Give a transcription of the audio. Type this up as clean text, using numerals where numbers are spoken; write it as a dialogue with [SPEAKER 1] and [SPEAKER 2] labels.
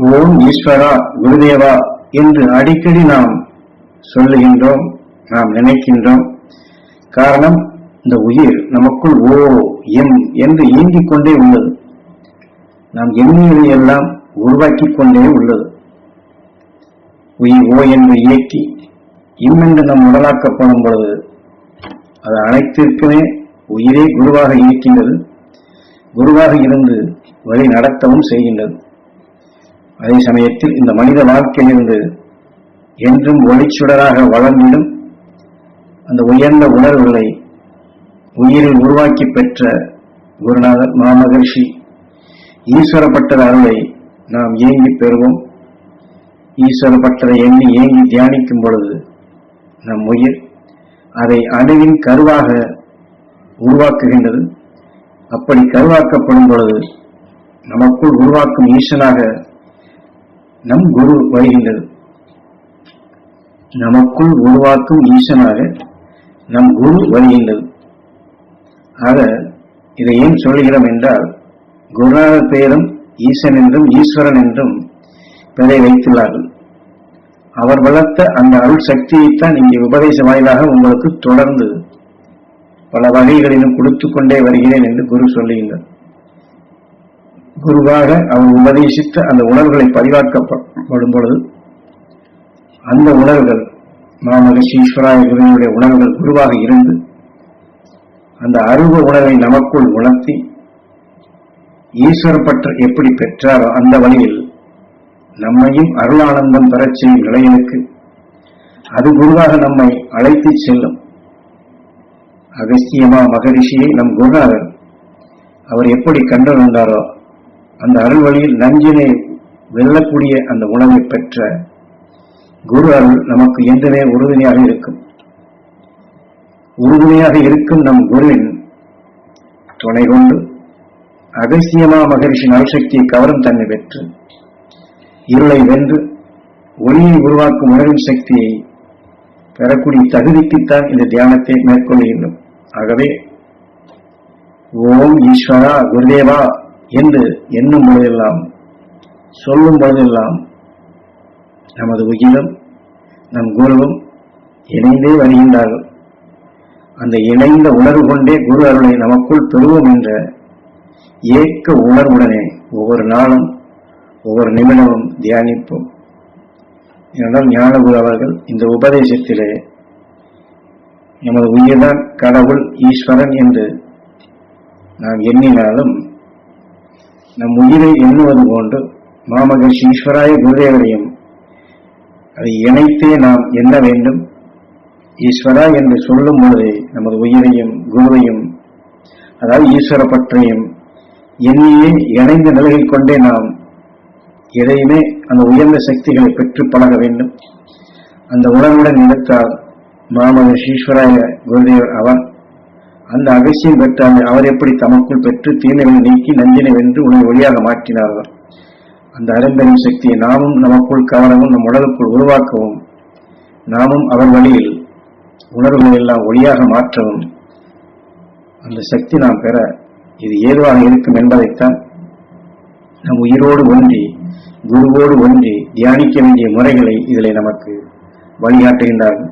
[SPEAKER 1] ஓம் ஈஸ்வரா குருதேவா என்று அடிக்கடி நாம் சொல்லுகின்றோம், நாம் நினைக்கின்றோம். காரணம், இந்த உயிர் நமக்குள் ஓ எம் என்று இயங்கிக் கொண்டே உள்ளது. நாம் எண்ணியதை எல்லாம் உருவாக்கிக் கொண்டே உள்ளது. உயிர் ஓ என்று இயக்கி இம்மென்று நம் உடலாக்கப்படும் பொழுது அது அனைத்திற்குமே உயிரே குருவாக இருக்கின்றது. குருவாக இருந்து வழி நடத்தவும் செய்கின்றது. அதே சமயத்தில் இந்த மனித வாழ்க்கையிலிருந்து என்றும் ஒளிச்சுடராக வளர்ந்திடும் அந்த உயர்ந்த உணர்வுகளை உயிரில் உருவாக்கி பெற்ற குருநாதர் மாமகர்ஷி ஈஸ்வரப்பட்டத அருளை நாம் ஏங்கி பெறுவோம். ஈஸ்வரப்பட்டதை எண்ணி ஏங்கி தியானிக்கும் பொழுது நம் உயிர் அதை அணுவின் கருவாக உருவாக்குகின்றது. அப்படி கருவாக்கப்படும் பொழுது நமக்குள் உருவாக்கும் ஈசனாக நம் குரு வருகின்றது. நமக்குள் உருவாக்கும் ஈசனாக நம் குரு வருகின்றது. ஆக இதை ஏன் சொல்கிறோம் என்றால், குருநாதர் பெயரும் ஈசன் என்றும் ஈஸ்வரன் என்றும் பெயரை வைத்துள்ளார்கள். அவர் வளர்த்த அந்த அருள் சக்தியைத்தான் இங்கே உபதேச வாயிலாக உங்களுக்கு தொடர்ந்து பல வகைகளிலும் கொடுத்து கொண்டே வருகிறேன் என்று குரு சொல்லுகின்றார். குருவாக அவர் உபதேசித்த அந்த உணர்வுகளை பதிவாக்கப்படும் பொழுது அந்த உணர்வுகள் மாமகர்ஷி ஈஸ்வராய குருவினுடைய உணர்வுகள் குருவாக இருந்து அந்த அருவ உணர்வை நமக்குள் உணர்த்தி ஈஸ்வரப்பற்ற எப்படி பெற்றாரோ அந்த வழியில் நம்மையும் அருளானந்தம் பெறச் செய்யும் நிலைகளுக்கு அது குருவாக நம்மை அழைத்து செல்லும். அகஸ்தியமா மகரிஷியை நம் குருநாதர் அவர் எப்படி கண்டுணர்ந்தாரோ அந்த அருள் வழியில் நஞ்சினை வெல்லக்கூடிய அந்த உணவை பெற்ற குரு அருள் நமக்கு என்றுமே உறுதுணையாக இருக்கும். உறுதுணையாக இருக்கும் நம் குருவின் துணை கொண்டு அகஸ்தியமா மகரிஷின் அருள்சக்தியை கவரும் தன்மை பெற்று இருளை வென்று ஒளியை உருவாக்கும் உணர்வின் சக்தியை பெறக்கூடிய தகுதிக்குத்தான் இந்த தியானத்தை மேற்கொள்கின்றோம். ஆகவே ஓம் ஈஸ்வரா குருதேவா என்று எண்ணும் பொழுதெல்லாம், சொல்லும் பொழுதெல்லாம் நமது உயிரும் நம் குருவும் இணைந்தே வருகின்றார்கள். அந்த இணைந்த உணர்வு கொண்டே குரு அருளை நமக்குள் பெறுவோம் என்ற ஏக்க உணர்வுடனே ஒவ்வொரு நாளும் ஒவ்வொரு நிமிடமும் தியானிப்போம். ஏனென்றால் ஞானகுரு அவர்கள் இந்த உபதேசத்திலே நமது உயிர்தான் கடவுள் ஈஸ்வரன் என்று நாம் எண்ணினாலும் நம் உயிரை எண்ணுவது போன்று மாமகர்ஷி ஈஸ்வராய குருதேவரையும் அதை இணைத்தே நாம் எண்ண வேண்டும். ஈஸ்வரா என்று சொல்லும் பொழுதே நமது உயிரையும் குருவையும், அதாவது ஈஸ்வர பற்றையும் எண்ணியே இணைந்த நிலையில் கொண்டே நாம் எதையுமே அந்த உயர்ந்த சக்திகளை பெற்று பழக வேண்டும். அந்த உணர்வுடன் எடுத்தால் மாமகர்ஷி ஈஸ்வராய குருதேவர் அவர் அந்த அகசியம் பெற்றால் அவர் எப்படி தமக்குள் பெற்று தீமைகளை நீக்கி நஞ்சினை வென்று உணவை ஒளியாக மாற்றினார்கள். அந்த அரும்பெரும் சக்தியை நாமும் நமக்குள் கவனமும் நம் உடலுக்குள் உருவாக்கவும், நாமும் அவர் வழியில் உணர்வுகளை எல்லாம் ஒளியாக மாற்றவும் அந்த சக்தி நாம் பெற இது ஏதுவாக இருக்கும் என்பதைத்தான் நம் உயிரோடு ஒன்றி குருவோடு ஒன்றி தியானிக்க வேண்டிய முறைகளை இதில் நமக்கு வழிகாட்டுகின்றார்கள்.